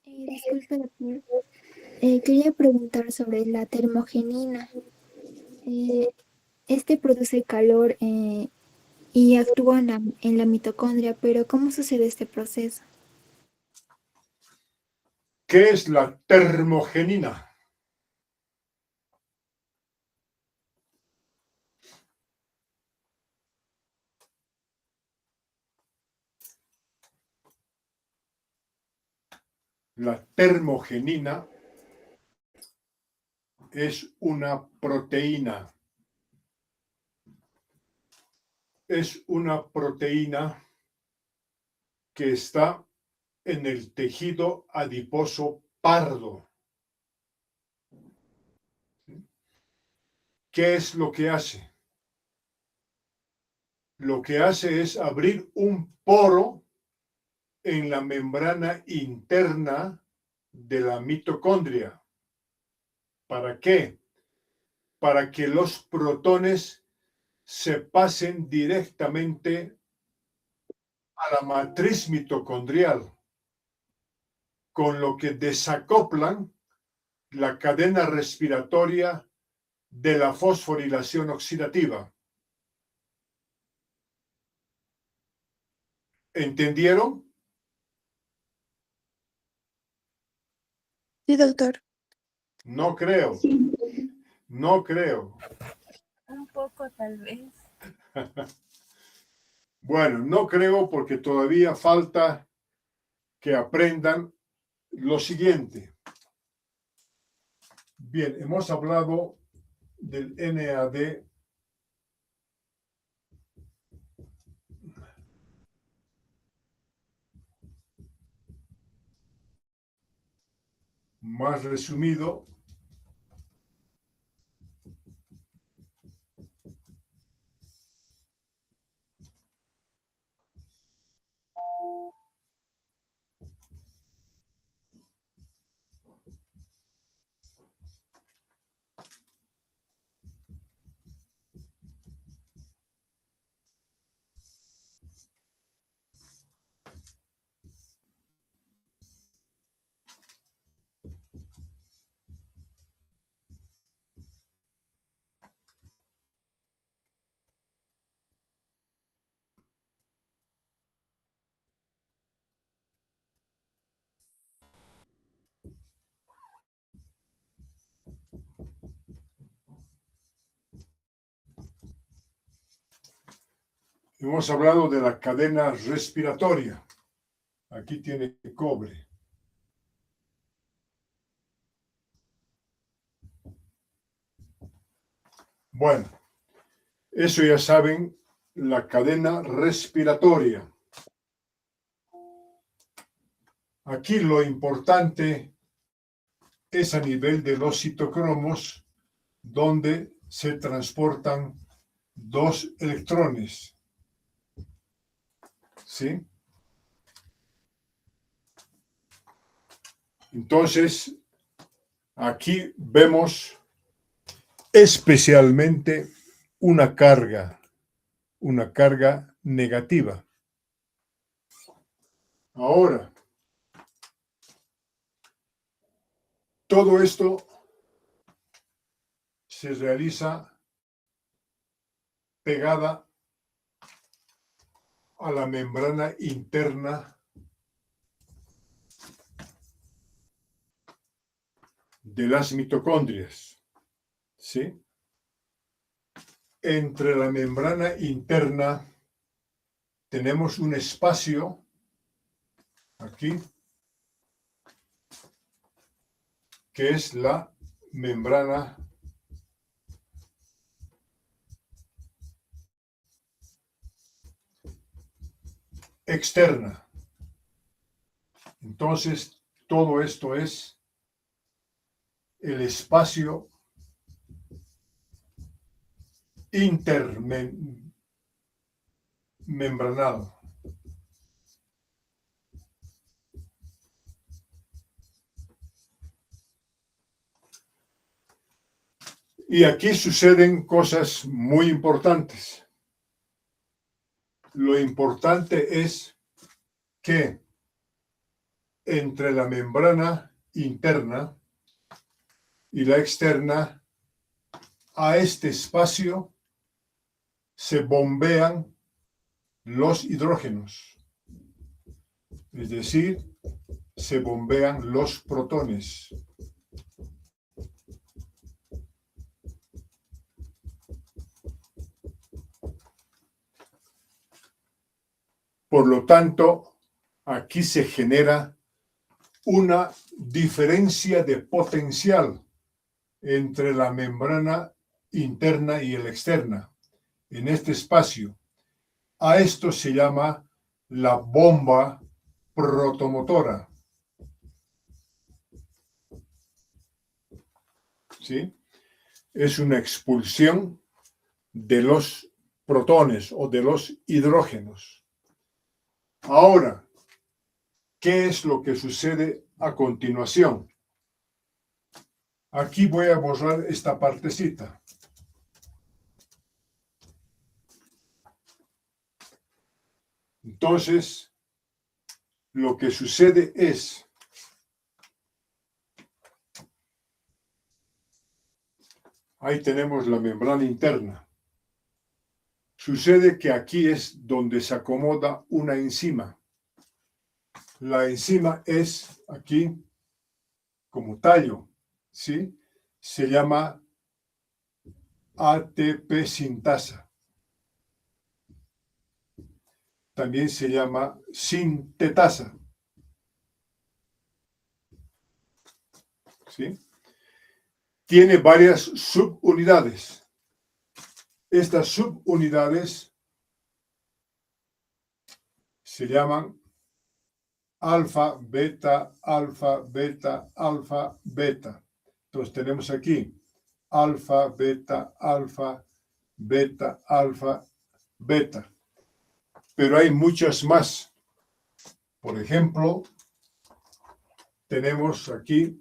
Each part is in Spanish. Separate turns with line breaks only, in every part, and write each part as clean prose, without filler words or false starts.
Disculpe, doctor. Quería preguntar sobre la termogenina. Eh, este produce calor y actúa en la mitocondria, pero ¿cómo sucede este proceso?
¿Qué es la termogenina? La termogenina es una proteína. Es una proteína que está en el tejido adiposo pardo. ¿Qué es lo que hace? Lo que hace es abrir un poro en la membrana interna de la mitocondria. ¿Para qué? Para que los protones se pasen directamente a la matriz mitocondrial, con lo que desacoplan la cadena respiratoria de la fosforilación oxidativa. ¿Entendieron?
Sí, doctor.
No creo, no creo.
Un poco, tal vez.
Bueno, no creo porque todavía falta que aprendan lo siguiente. Bien, hemos hablado del NAD. Más resumido, hemos hablado de la cadena respiratoria. Aquí tiene cobre. Bueno, eso ya saben, la cadena respiratoria. Aquí lo importante es a nivel de los citocromos, donde se transportan dos electrones. ¿Sí? Entonces, aquí vemos especialmente una carga negativa. Ahora, todo esto se realiza pegada a la membrana interna de las mitocondrias, ¿sí? Entre la membrana interna tenemos un espacio aquí que es la membrana externa. Entonces, todo esto es el espacio intermembranado. Y aquí suceden cosas muy importantes. Lo importante es que entre la membrana interna y la externa, a este espacio se bombean los hidrógenos, es decir, se bombean los protones. Por lo tanto, aquí se genera una diferencia de potencial entre la membrana interna y la externa, en este espacio. A esto se llama la bomba protomotora. ¿Sí? Es una expulsión de los protones o de los hidrógenos. Ahora, ¿qué es lo que sucede a continuación? Aquí voy a borrar esta partecita. Entonces, lo que sucede es, ahí tenemos la membrana interna. Sucede que aquí es donde se acomoda una enzima. La enzima es aquí como tallo, ¿sí? Se llama ATP sintasa. También se llama sintetasa. ¿Sí? Tiene varias subunidades. Estas subunidades se llaman alfa, beta, alfa, beta, alfa, beta. Entonces tenemos aquí alfa, beta, alfa, beta, alfa, beta. Pero hay muchas más. Por ejemplo, tenemos aquí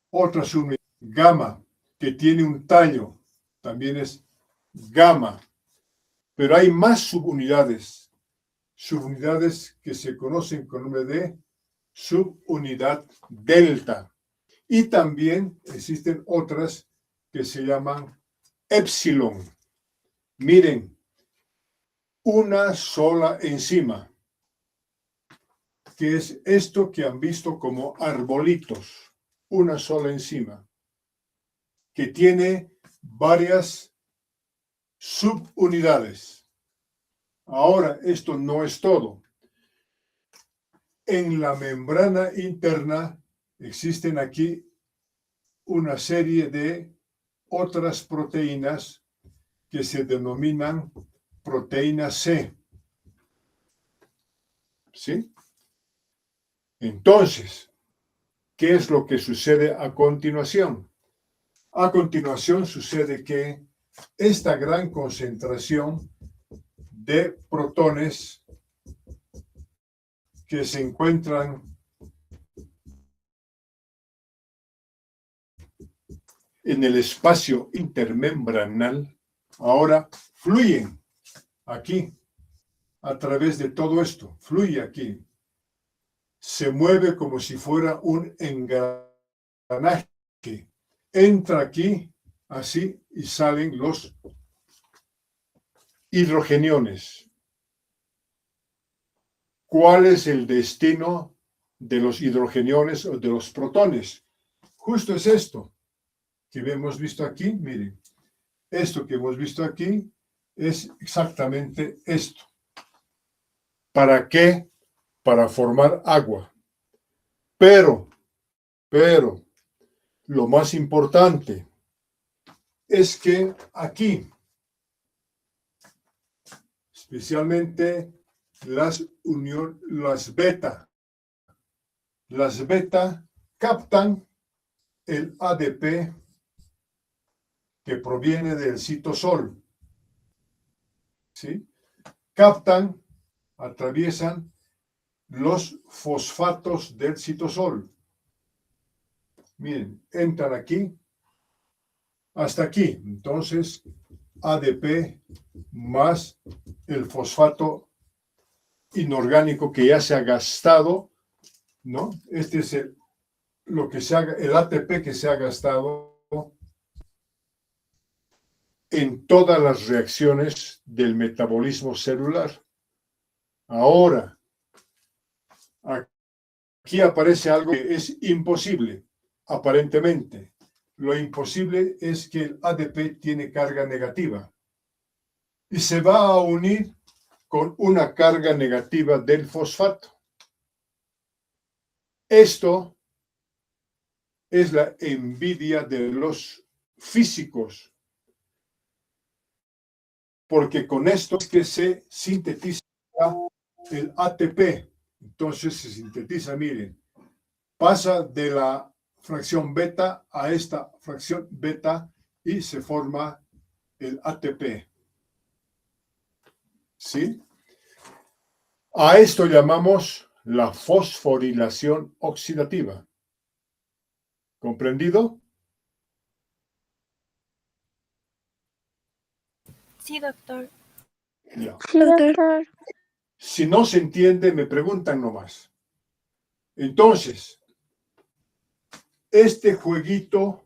otra subunidad, gamma, que tiene un tallo, también es gamma. Pero hay más subunidades que se conocen con el nombre de subunidad delta. Y también existen otras que se llaman epsilon. Miren, una sola enzima, que es esto que han visto como arbolitos, una sola enzima, que tiene varias subunidades. Ahora, esto no es todo. En la membrana interna existen aquí una serie de otras proteínas que se denominan proteína C. ¿Sí? Entonces, ¿qué es lo que sucede a continuación? A continuación sucede que esta gran concentración de protones que se encuentran en el espacio intermembranal ahora fluyen aquí a través de todo esto, fluye aquí. Se mueve como si fuera un engranaje. Entra aquí, así, y salen los hidrogeniones. ¿Cuál es el destino de los hidrogeniones o de los protones? Justo es esto que hemos visto aquí. Miren, esto que hemos visto aquí es exactamente esto. ¿Para qué? Para formar agua. Pero, lo más importante es que aquí, especialmente las beta captan el ADP que proviene del citosol. ¿Sí? Captan, atraviesan los fosfatos del citosol. Miren, entran aquí, hasta aquí. Entonces, ADP más el fosfato inorgánico que ya se ha gastado, ¿no? Este es lo que el ATP que se ha gastado en todas las reacciones del metabolismo celular. Ahora, aquí aparece algo que es imposible, aparentemente. Lo imposible es que el ADP tiene carga negativa y se va a unir con una carga negativa del fosfato. Esto es la envidia de los físicos, porque con esto es que se sintetiza el ATP. Entonces se sintetiza, miren, pasa de la fracción beta a esta fracción beta y se forma el ATP. ¿Sí? A esto llamamos la fosforilación oxidativa. ¿Comprendido?
Sí, doctor.
Ya.
Sí, doctor.
Si no se entiende, me preguntan nomás. Entonces, este jueguito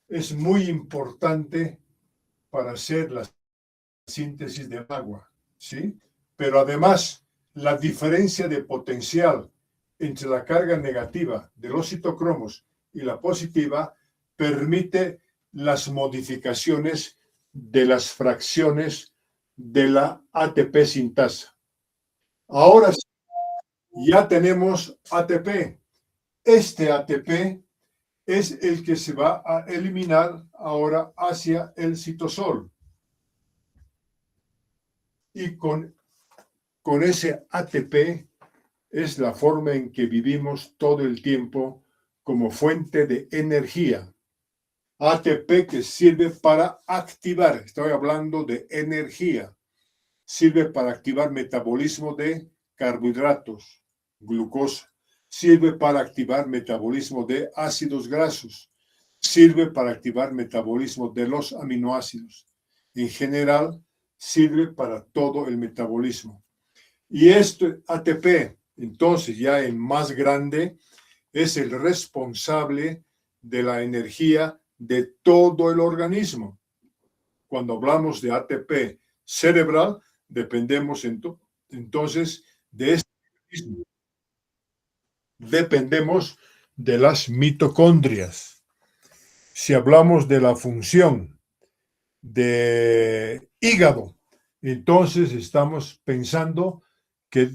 es muy importante para hacer la síntesis del agua, ¿sí? Pero además, la diferencia de potencial entre la carga negativa de los citocromos y la positiva permite las modificaciones de las fracciones de la ATP sintasa. Ahora sí, ya tenemos ATP. Este ATP es el que se va a eliminar ahora hacia el citosol. Y con ese ATP es la forma en que vivimos todo el tiempo como fuente de energía. ATP que sirve para activar, estoy hablando de energía, sirve para activar metabolismo de carbohidratos, glucosa, sirve para activar metabolismo de ácidos grasos, sirve para activar metabolismo de los aminoácidos. En general, sirve para todo el metabolismo. Y este ATP, entonces ya en más grande, es el responsable de la energía de todo el organismo. Cuando hablamos de ATP cerebral, dependemos entonces de este organismo. Dependemos de las mitocondrias. Si hablamos de la función de hígado, entonces estamos pensando que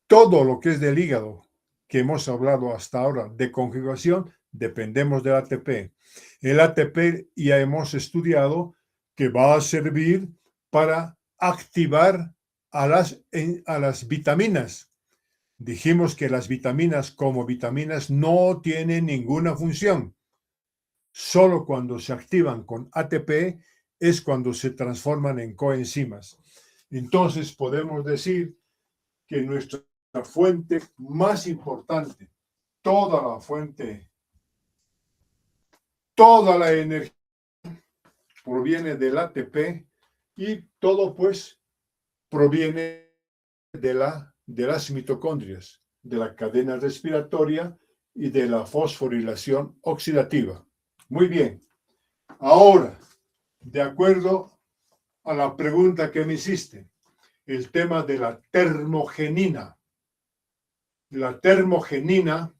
todo lo que es del hígado, que hemos hablado hasta ahora de conjugación, dependemos del ATP. El ATP ya hemos estudiado que va a servir para activar a las vitaminas. Dijimos que las vitaminas como vitaminas no tienen ninguna función. Solo cuando se activan con ATP es cuando se transforman en coenzimas. Entonces podemos decir que nuestra fuente más importante, toda la energía proviene del ATP y todo pues proviene de las mitocondrias, de la cadena respiratoria y de la fosforilación oxidativa. Muy bien. Ahora, de acuerdo a la pregunta que me hiciste, el tema de la termogenina. La termogenina,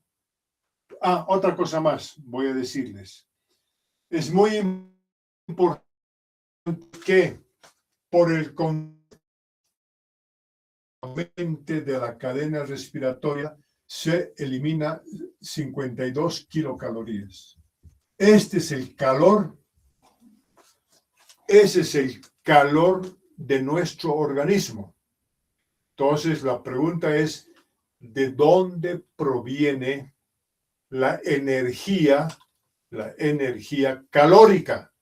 otra cosa más voy a decirles. Es muy importante que por el componente de la cadena respiratoria se elimina 52 kilocalorías. Este es el calor, ese es el calor de nuestro organismo. Entonces la pregunta es, ¿de dónde proviene la energía calórica?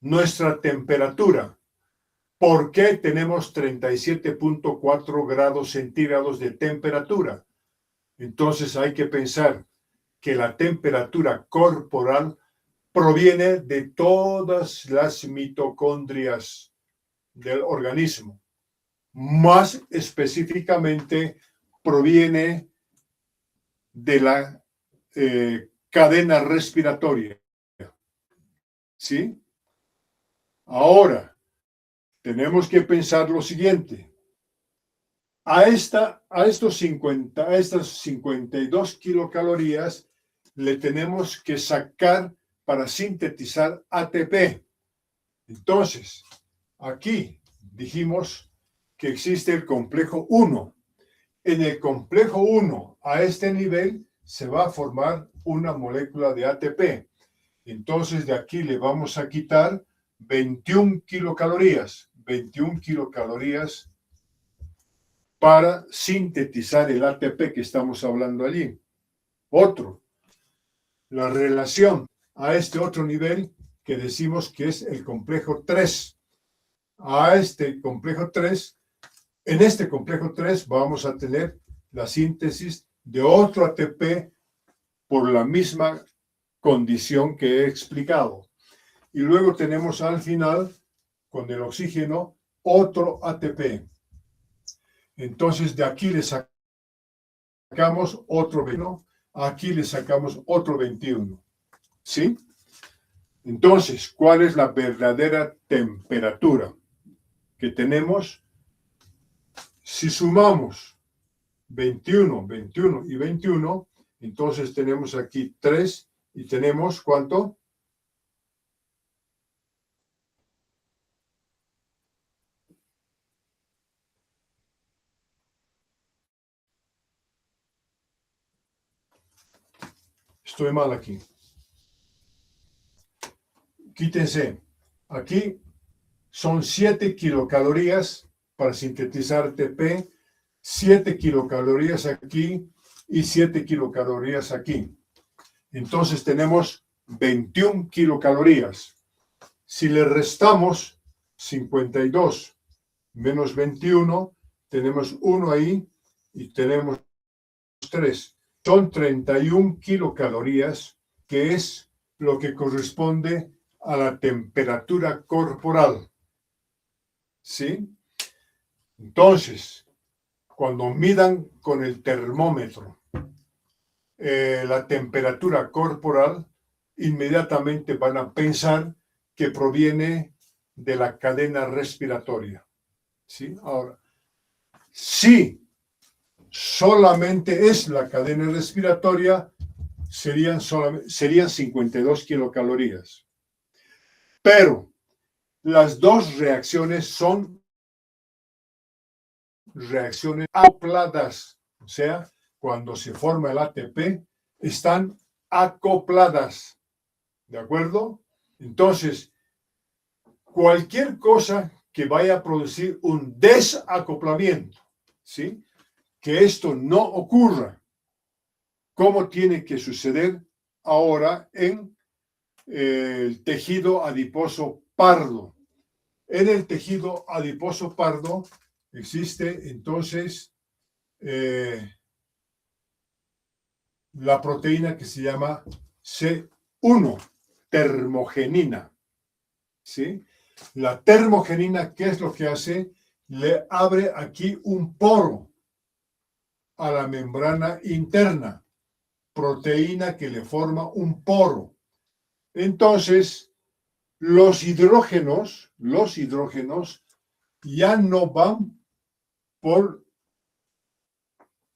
Nuestra temperatura. ¿Por qué tenemos 37.4 grados centígrados de temperatura? Entonces hay que pensar que la temperatura corporal proviene de todas las mitocondrias del organismo. más específicamente proviene de la cadena respiratoria. ¿Sí? Ahora, tenemos que pensar lo siguiente. A estas 52 kilocalorías le tenemos que sacar para sintetizar ATP. Entonces, aquí dijimos que existe el complejo 1. En el complejo 1, a este nivel, se va a formar una molécula de ATP. Entonces, de aquí le vamos a quitar 21 kilocalorías. 21 kilocalorías para sintetizar el ATP que estamos hablando allí. Otro, la relación a este otro nivel que decimos que es el complejo 3. A este complejo 3, en este complejo 3 vamos a tener la síntesis de otro ATP por la misma condición que he explicado. Y luego tenemos al final, con el oxígeno, otro ATP. Entonces, de aquí le sacamos otro 21, aquí le sacamos otro 21. ¿Sí? Entonces, ¿cuál es la verdadera temperatura que tenemos? Si sumamos 21, 21 y 21, entonces tenemos aquí 3 y tenemos ¿cuánto? Estoy mal aquí. Quítense. Aquí son 7 kilocalorías para sintetizar ATP, 7 kilocalorías aquí y 7 kilocalorías aquí. Entonces tenemos 21 kilocalorías. Si le restamos 52 menos 21, tenemos 1 ahí y tenemos 3. Son 31 kilocalorías, que es lo que corresponde a la temperatura corporal. ¿Sí? Entonces, cuando midan con el termómetro la temperatura corporal, inmediatamente van a pensar que proviene de la cadena respiratoria. ¿Sí? Ahora, si solamente es la cadena respiratoria, serían 52 kilocalorías. Pero las dos reacciones son reacciones acopladas, o sea, cuando se forma el ATP, están acopladas, ¿de acuerdo? Entonces, cualquier cosa que vaya a producir un desacoplamiento, ¿sí? Que esto no ocurra, ¿cómo tiene que suceder ahora en el tejido adiposo pardo? En el tejido adiposo pardo existe entonces la proteína que se llama C1, termogenina. ¿Sí? La termogenina, ¿qué es lo que hace? Le abre aquí un poro a la membrana interna, proteína que le forma un poro. Entonces, los hidrógenos ya no van por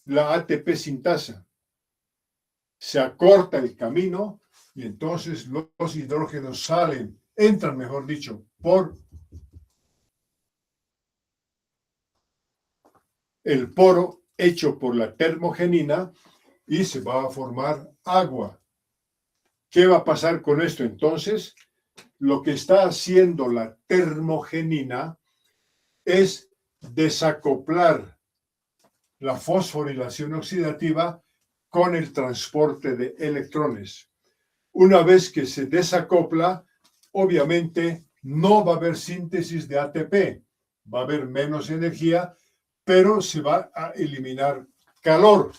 la ATP sintasa. Se acorta el camino y entonces los hidrógenos entran, mejor dicho, por el poro hecho por la termogenina y se va a formar agua. ¿Qué va a pasar con esto entonces? Lo que está haciendo la termogenina es desacoplar la fosforilación oxidativa con el transporte de electrones. Una vez que se desacopla, obviamente no va a haber síntesis de ATP, va a haber menos energía, pero se va a eliminar calor.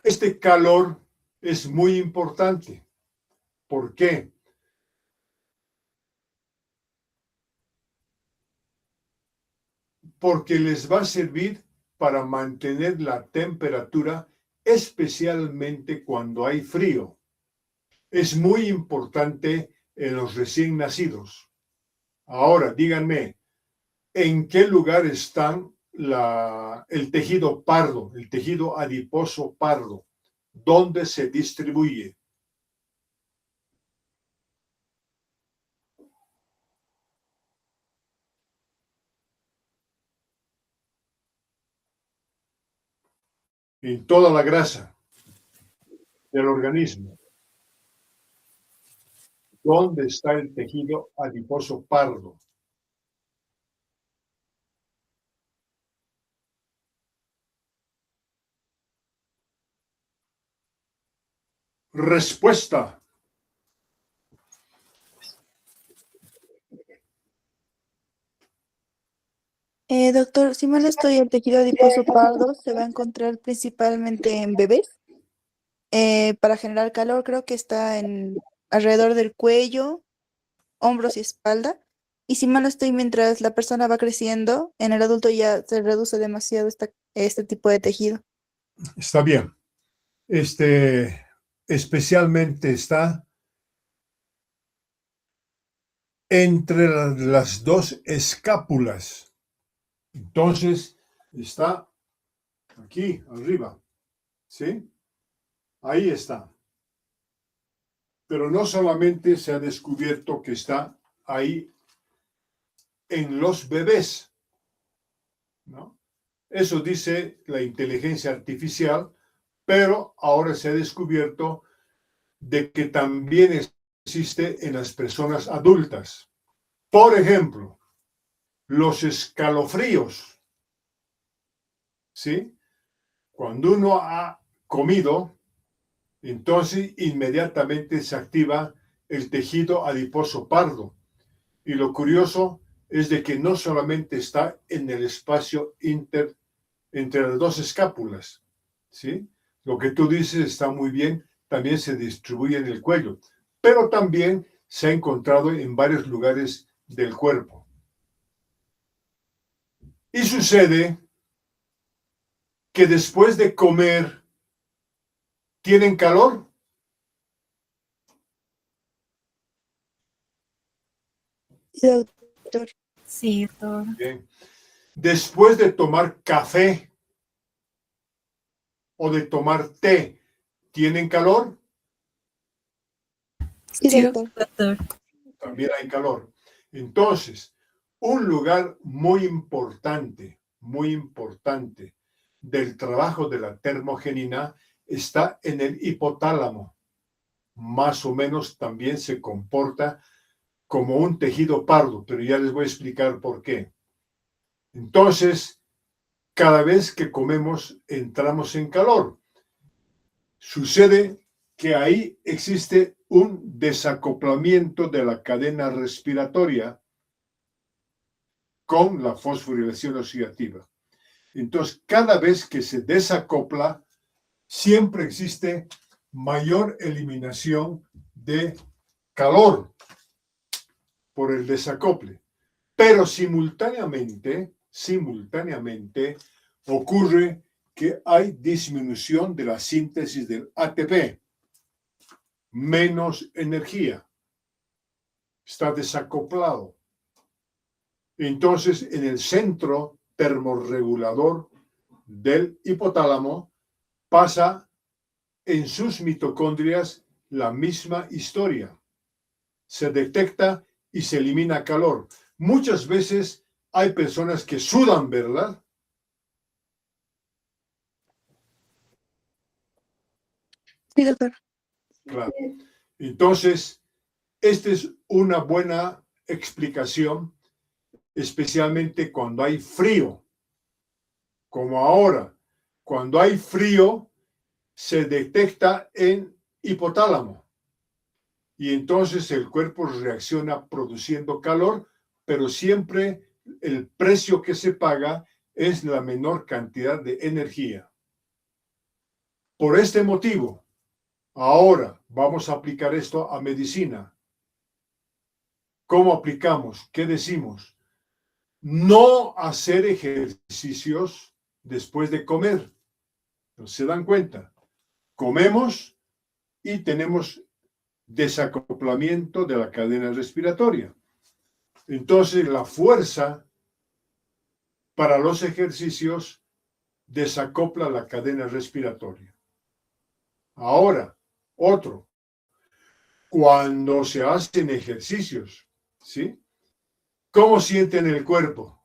Este calor es muy importante. ¿Por qué? porque les va a servir para mantener la temperatura, especialmente cuando hay frío. Es muy importante en los recién nacidos. Ahora, díganme, ¿en qué lugar están el tejido pardo, el tejido adiposo pardo? ¿Dónde se distribuye? En toda la grasa del organismo. ¿Dónde está el tejido adiposo pardo? Respuesta.
Doctor, si mal estoy, el tejido adiposo pardo se va a encontrar principalmente en bebés. Para generar calor, creo que está alrededor del cuello, hombros y espalda. Y si mal no estoy, mientras la persona va creciendo, en el adulto ya se reduce demasiado este tipo de tejido.
Está bien. Especialmente está entre las dos escápulas. Entonces, está aquí arriba. ¿Sí? Ahí está. Pero no solamente se ha descubierto que está ahí en los bebés, ¿no? Eso dice la inteligencia artificial, pero ahora se ha descubierto de que también existe en las personas adultas. Por ejemplo, los escalofríos, ¿sí? Cuando uno ha comido, entonces inmediatamente se activa el tejido adiposo pardo. Y lo curioso es de que no solamente está en el espacio entre las dos escápulas, ¿sí? Lo que tú dices está muy bien, también se distribuye en el cuello, pero también se ha encontrado en varios lugares del cuerpo. Y sucede que después de comer, ¿tienen calor?
Sí, doctor.
Sí, doctor.
Bien. Después de tomar café o de tomar té, ¿tienen calor?
Sí,
Sí,
doctor.
doctor.
También hay calor. Entonces, un lugar muy importante del trabajo de la termogenina está en el hipotálamo. Más o menos también se comporta como un tejido pardo, pero ya les voy a explicar por qué. Entonces, cada vez que comemos, entramos en calor. Sucede que ahí existe un desacoplamiento de la cadena respiratoria con la fosforilación oxidativa. Entonces, cada vez que se desacopla, siempre existe mayor eliminación de calor por el desacople. Pero simultáneamente ocurre que hay disminución de la síntesis del ATP, menos energía, está desacoplado. Entonces, en el centro termorregulador del hipotálamo pasa en sus mitocondrias la misma historia. Se detecta y se elimina calor. Muchas veces hay personas que sudan, ¿verdad?
Sí, doctor.
Claro. Entonces, esta es una buena explicación, especialmente cuando hay frío, como ahora. Cuando hay frío, se detecta en hipotálamo. Y entonces el cuerpo reacciona produciendo calor, pero siempre el precio que se paga es la menor cantidad de energía. Por este motivo, ahora vamos a aplicar esto a medicina. ¿Cómo aplicamos? ¿Qué decimos? no hacer ejercicios después de comer. ¿Se dan cuenta? Comemos y tenemos desacoplamiento de la cadena respiratoria. Entonces, la fuerza para los ejercicios desacopla la cadena respiratoria. Ahora, otro. Cuando se hacen ejercicios, ¿sí? ¿Cómo sienten el cuerpo?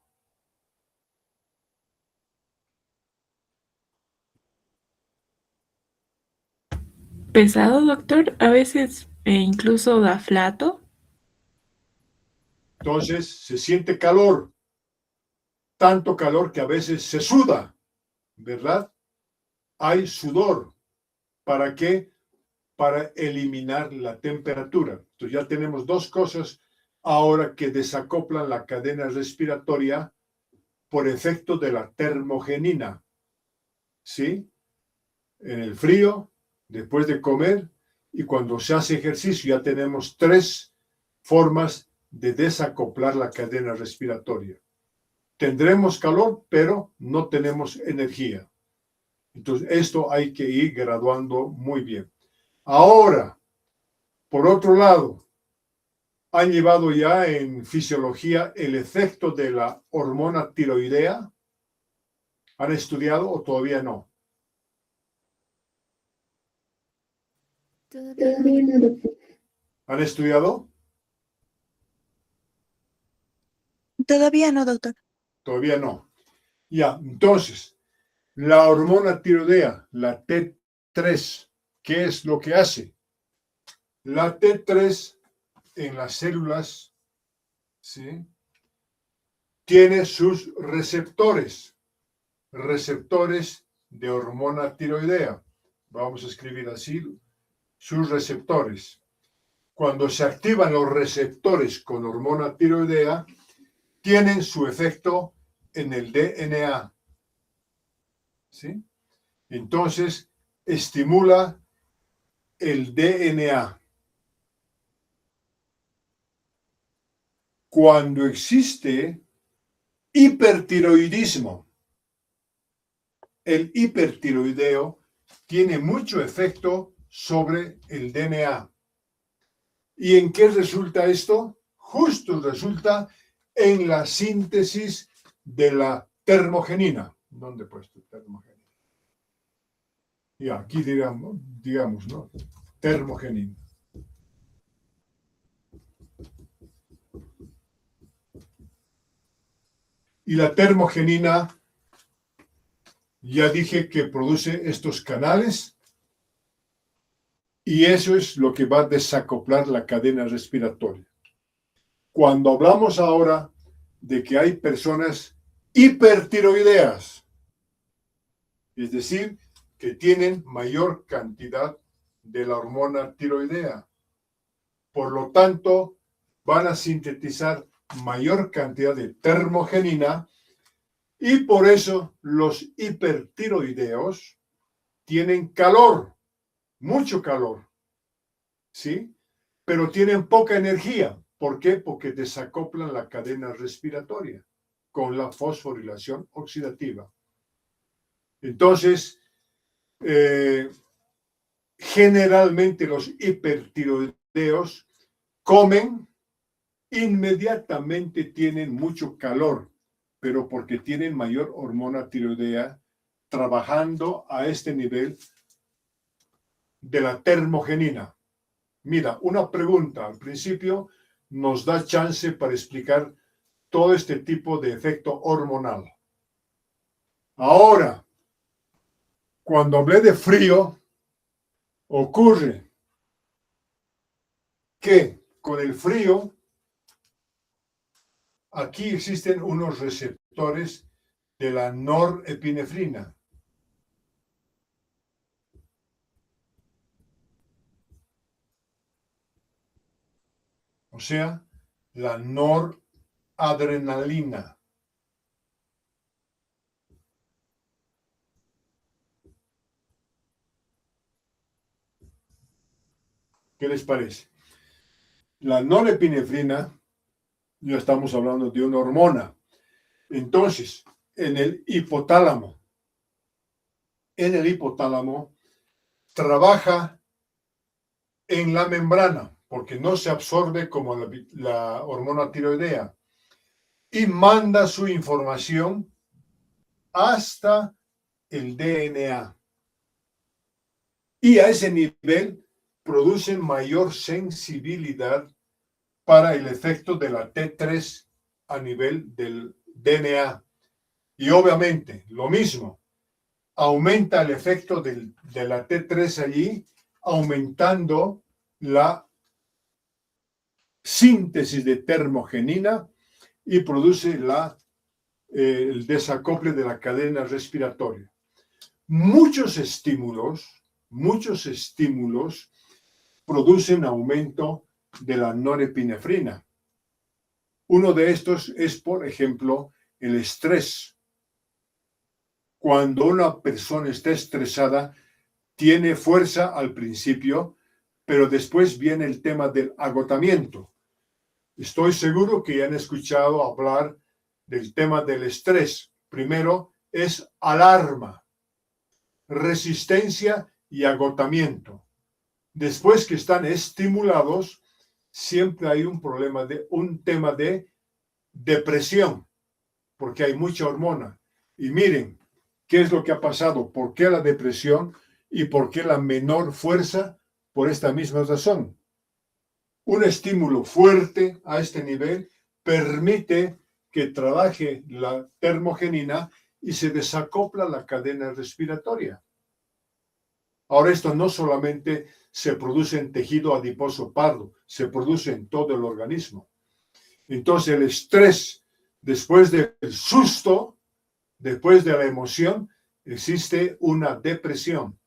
Pesado, doctor. A veces incluso da flato.
Entonces, se siente calor, tanto calor que a veces se suda, ¿verdad? Hay sudor. ¿Para qué? Para eliminar la temperatura. Entonces ya tenemos dos cosas ahora que desacoplan la cadena respiratoria por efecto de la termogenina. ¿Sí? En el frío, después de comer y cuando se hace ejercicio ya tenemos tres formas de desacoplar la cadena respiratoria. Tendremos calor, pero no tenemos energía. Entonces esto hay que ir graduando muy bien. Ahora, por otro lado, han llevado ya en fisiología el efecto de la hormona tiroidea. ¿Han estudiado o todavía no?
Todavía no, doctor.
¿Han estudiado?
Todavía no, doctor.
Todavía no. Ya, entonces, la hormona tiroidea, la T3, ¿qué es lo que hace? La T3 en las células, ¿sí? Tiene sus receptores de hormona tiroidea. Vamos a escribir así, sus receptores. Cuando se activan los receptores con hormona tiroidea, tienen su efecto en el DNA. ¿Sí? Entonces, estimula el DNA. Cuando existe hipertiroidismo, el hipertiroideo tiene mucho efecto sobre el DNA. ¿Y en qué resulta esto? Justo resulta en la síntesis de la termogenina. ¿Dónde he puesto termogenina? Y aquí digamos, ¿no? Termogenina. Y la termogenina, ya dije que produce estos canales y eso es lo que va a desacoplar la cadena respiratoria. Cuando hablamos ahora de que hay personas hipertiroideas, es decir, que tienen mayor cantidad de la hormona tiroidea, por lo tanto, van a sintetizar mayor cantidad de termogenina y por eso los hipertiroideos tienen calor, mucho calor, ¿sí? Pero tienen poca energía. ¿Por qué? Porque desacoplan la cadena respiratoria con la fosforilación oxidativa. Entonces, generalmente los hipertiroideos comen, inmediatamente tienen mucho calor, pero porque tienen mayor hormona tiroidea trabajando a este nivel de la termogenina. Mira, una pregunta al principio nos da chance para explicar todo este tipo de efecto hormonal. Ahora, cuando hablé de frío, ocurre que con el frío, aquí existen unos receptores de la norepinefrina. O sea, la noradrenalina. ¿Qué les parece? La norepinefrina, ya estamos hablando de una hormona. Entonces, en el hipotálamo trabaja en la membrana, porque no se absorbe como la hormona tiroidea, y manda su información hasta el DNA. Y a ese nivel producen mayor sensibilidad para el efecto de la T3 a nivel del DNA. Y obviamente, lo mismo, aumenta el efecto de la T3 allí, aumentando la síntesis de termogenina y produce el desacople de la cadena respiratoria. Muchos estímulos producen aumento de la norepinefrina. Uno de estos es, por ejemplo, el estrés. Cuando una persona está estresada, tiene fuerza al principio, pero después viene el tema del agotamiento. Estoy seguro que ya han escuchado hablar del tema del estrés. Primero es alarma, resistencia y agotamiento. Después que están estimulados, siempre hay un tema de depresión, porque hay mucha hormona. Y miren, ¿qué es lo que ha pasado? ¿Por qué la depresión y por qué la menor fuerza? Por esta misma razón. Un estímulo fuerte a este nivel permite que trabaje la termogenina y se desacopla la cadena respiratoria. Ahora, esto no solamente se produce en tejido adiposo pardo, se produce en todo el organismo. Entonces, el estrés, después del susto, después de la emoción, existe una depresión.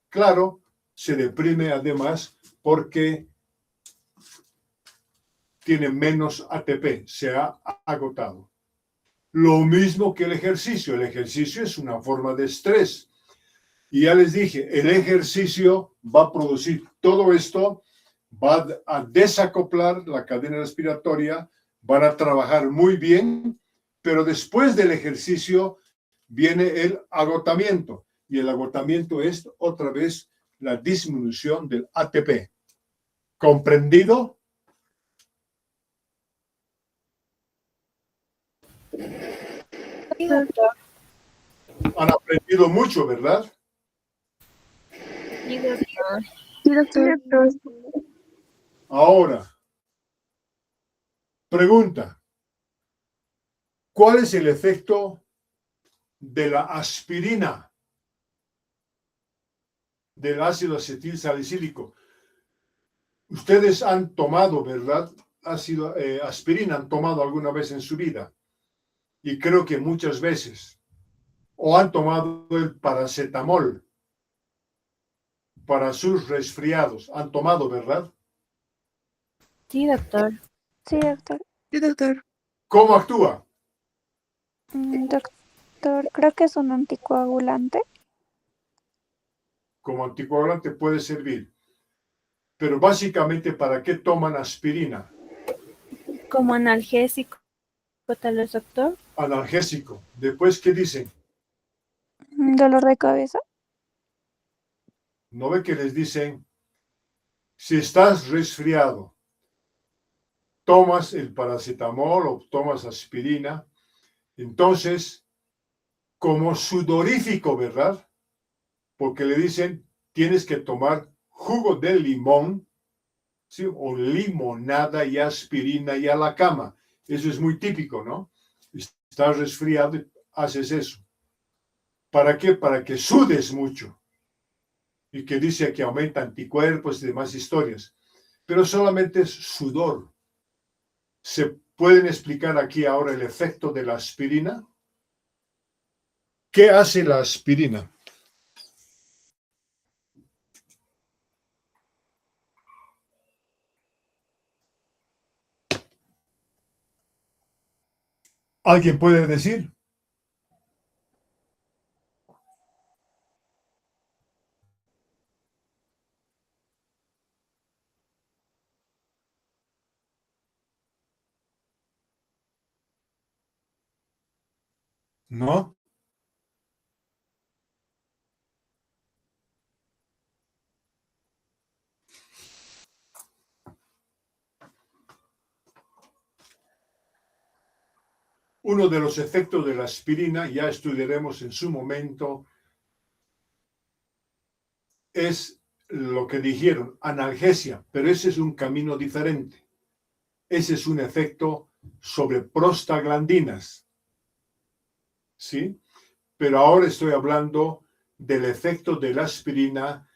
Claro, se deprime además porque tiene menos ATP, se ha agotado. Lo mismo que el ejercicio. El ejercicio es una forma de estrés. Y ya les dije, el ejercicio va a producir todo esto, va a desacoplar la cadena respiratoria, van a trabajar muy bien, pero después del ejercicio viene el agotamiento. Y el agotamiento es otra vez la disminución del ATP. ¿Comprendido?
Sí, doctor.
Han aprendido mucho, ¿verdad?
Sí, doctor.
Sí, doctor.
Ahora, pregunta. ¿Cuál es el efecto de la aspirina, del ácido acetil salicílico? Ustedes han tomado, ¿verdad? Aspirina han tomado alguna vez en su vida. Y creo que muchas veces. O han tomado el paracetamol para sus resfriados. Han tomado, ¿verdad?
Sí, doctor.
Sí, doctor.
Sí, doctor.
¿Cómo actúa?
Doctor, creo que es un anticoagulante.
Como anticoagulante puede servir. Pero básicamente, ¿para qué toman aspirina?
Como analgésico, tal vez, doctor.
Analgésico. Después, ¿qué dicen?
Dolor de cabeza.
¿No ve que les dicen, si estás resfriado, tomas el paracetamol o tomas aspirina, entonces, como sudorífico, ¿verdad? Porque le dicen, tienes que tomar jugo de limón, ¿sí? O limonada y aspirina y a la cama. Eso es muy típico, ¿no? Estás resfriado y haces eso. ¿Para qué? Para que sudes mucho. Y que dice que aumenta anticuerpos y demás historias. Pero solamente es sudor. ¿Se pueden explicar aquí ahora el efecto de la aspirina? ¿Qué hace la aspirina? ¿Alguien puede decir? ¿no? Uno de los efectos de la aspirina, ya estudiaremos en su momento, es lo que dijeron, analgesia, pero ese es un camino diferente. Ese es un efecto sobre prostaglandinas, ¿sí? Pero ahora estoy hablando del efecto de la aspirina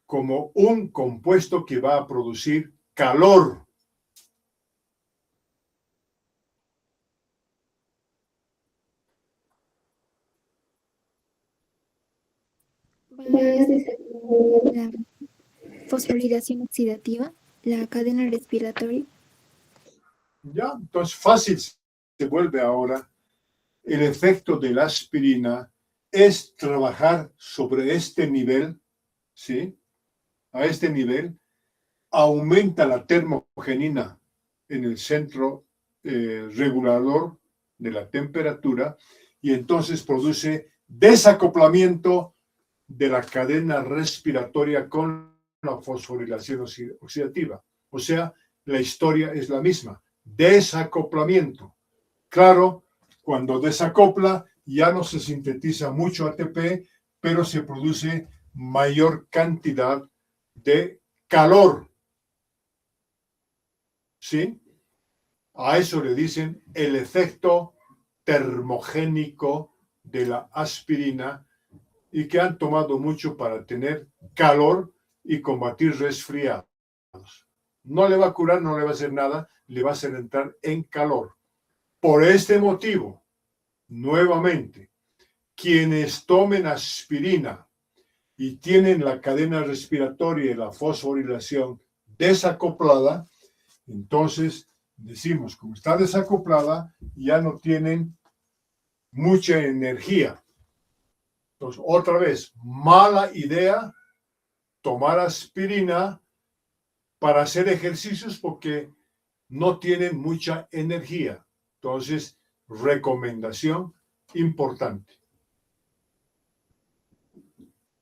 como un compuesto que va a producir calor.
Va a desarrollar la fosforilación oxidativa, la cadena respiratoria.
Ya, entonces fácil se vuelve ahora. El efecto de la aspirina es trabajar sobre este nivel, ¿sí? A este nivel, aumenta la termogenina en el centro regulador de la temperatura y entonces produce desacoplamiento de la cadena respiratoria con la fosforilación oxidativa. O sea, la historia es la misma. Desacoplamiento. Claro, cuando desacopla ya no se sintetiza mucho ATP, pero se produce mayor cantidad de calor. ¿Sí? A eso le dicen el efecto termogénico de la aspirina y que han tomado mucho para tener calor y combatir resfriados. No le va a curar, no le va a hacer nada, le va a hacer entrar en calor. Por este motivo, nuevamente, quienes tomen aspirina y tienen la cadena respiratoria y la fosforilación desacoplada, entonces decimos, como está desacoplada, ya no tienen mucha energía. Entonces, otra vez, mala idea tomar aspirina para hacer ejercicios porque no tienen mucha energía. Entonces, recomendación importante.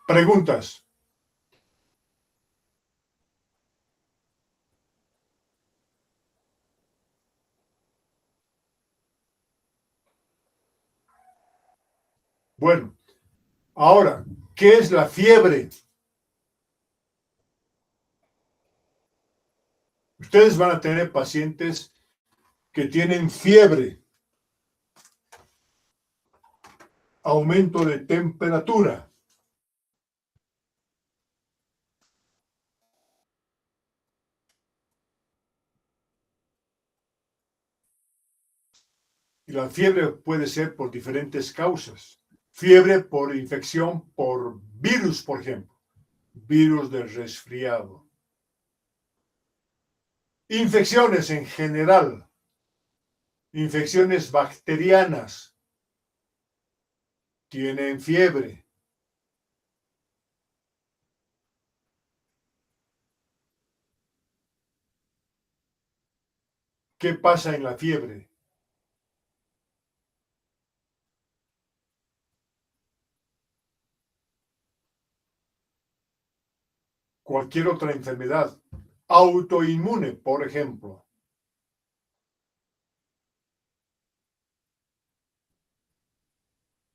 Preguntas. Bueno, ahora, ¿qué es la fiebre? Ustedes van a tener pacientes que tienen fiebre, aumento de temperatura. Y la fiebre puede ser por diferentes causas. Fiebre por infección por virus, por ejemplo. Virus del resfriado. Infecciones en general. Infecciones bacterianas. Tienen fiebre. ¿Qué pasa en la fiebre? Cualquier otra enfermedad autoinmune, por ejemplo.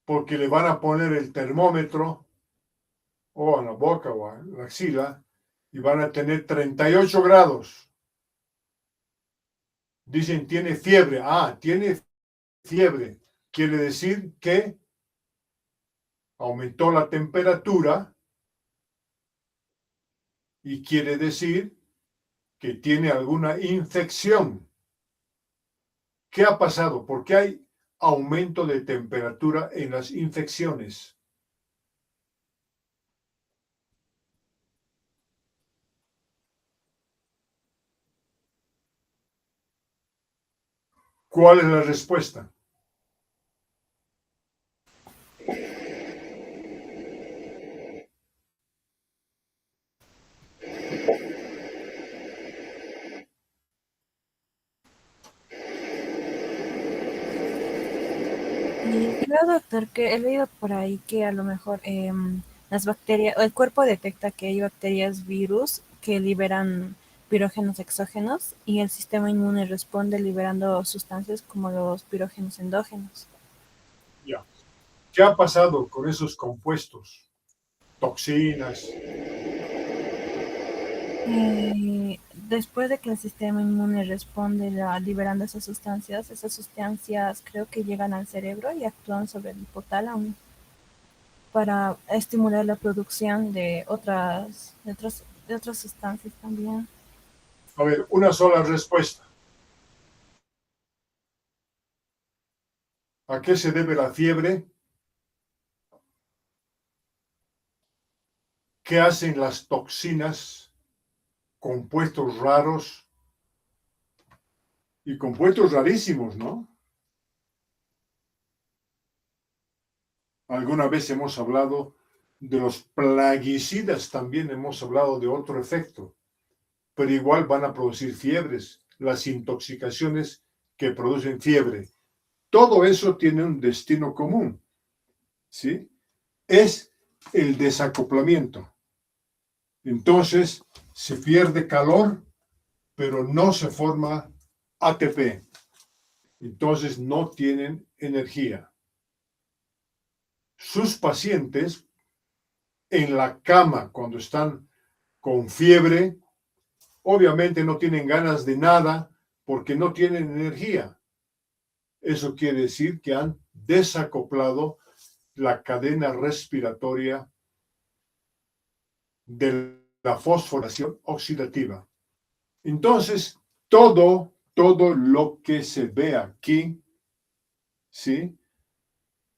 Porque le van a poner el termómetro o en la boca o en la axila y van a tener 38 grados. Dicen, tiene fiebre. Ah, tiene fiebre. Quiere decir que aumentó la temperatura y quiere decir que tiene alguna infección. ¿Qué ha pasado? ¿Por qué hay aumento de temperatura en las infecciones? ¿Cuál es la respuesta?
Y creo, doctor, que he leído por ahí que a lo mejor las bacterias, o el cuerpo detecta que hay bacterias virus que liberan pirógenos exógenos y el sistema inmune responde liberando sustancias como los pirógenos endógenos.
Ya. ¿Qué ha pasado con esos compuestos? Toxinas.
Después de que el sistema inmune responde liberando esas sustancias creo que llegan al cerebro y actúan sobre el hipotálamo para estimular la producción de otras sustancias también.
A ver, una sola respuesta. ¿A qué se debe la fiebre? ¿Qué hacen las toxinas, compuestos raros y compuestos rarísimos, ¿no? Alguna vez hemos hablado de los plaguicidas, también hemos hablado de otro efecto, pero igual van a producir fiebres, las intoxicaciones que producen fiebre. Todo eso tiene un destino común, ¿sí? Es el desacoplamiento. Entonces, se pierde calor, pero no se forma ATP. Entonces, no tienen energía. Sus pacientes en la cama, cuando están con fiebre, obviamente no tienen ganas de nada porque no tienen energía. Eso quiere decir que han desacoplado la cadena respiratoria de la fosforación oxidativa. Entonces, todo lo que se ve aquí, ¿sí?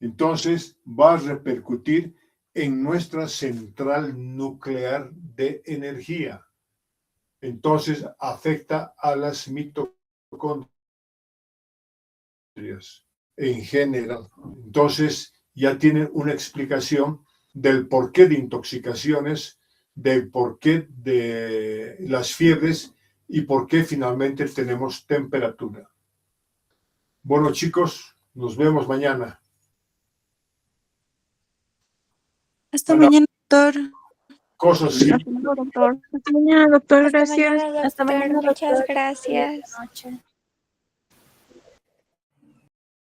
Entonces va a repercutir en nuestra central nuclear de energía. Entonces afecta a las mitocondrias en general. Entonces ya tienen una explicación del porqué de intoxicaciones, del porqué de las fiebres y por qué finalmente tenemos temperatura. Bueno, chicos, nos vemos mañana.
Hasta
Bueno,
mañana, doctor.
cosas así.
Hasta luego, doctor. Hasta mañana, doctor.
Hasta
Gracias.
mañana,
Hasta
doctor.
mañana,
Muchas
doctor.
gracias.
Buenas noches.